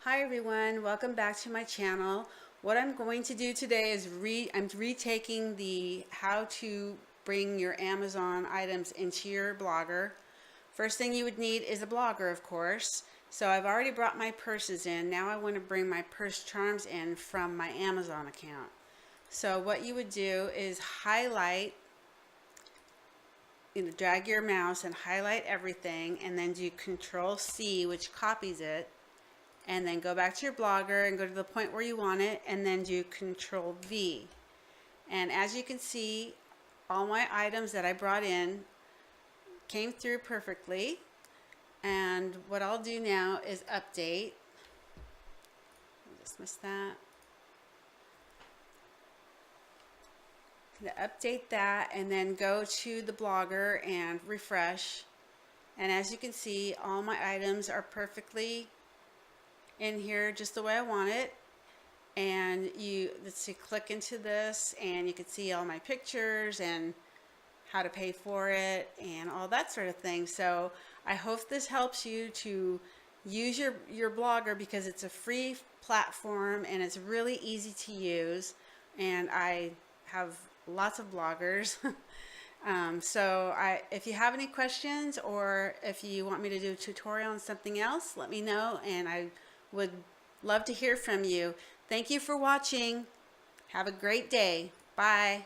Hi everyone, welcome back to my channel. What I'm going to do today is I'm retaking the how to bring your Amazon items into your Blogger. First thing you would need is a Blogger, of course. So I've already brought my purses in. Now I want to bring my purse charms in from my Amazon account. So what you would do is highlight, drag your mouse and highlight everything, and then do Control C, which copies it, and then go back to your Blogger and go to the point where you want it, and then do Control V. And as you can see, all my items that I brought in came through perfectly. And what I'll do now is update. I just missed that. Update that and then go to the Blogger and refresh. And as you can see, all my items are perfectly in here just the way I want it. And let's see, click into this and you can see all my pictures and how to pay for it and all that sort of thing. So I hope this helps you to use your Blogger, because it's a free platform and it's really easy to use, and I have lots of bloggers. If you have any questions, or if you want me to do a tutorial on something else, let me know, and I would love to hear from you. Thank you for watching. Have a great day. Bye.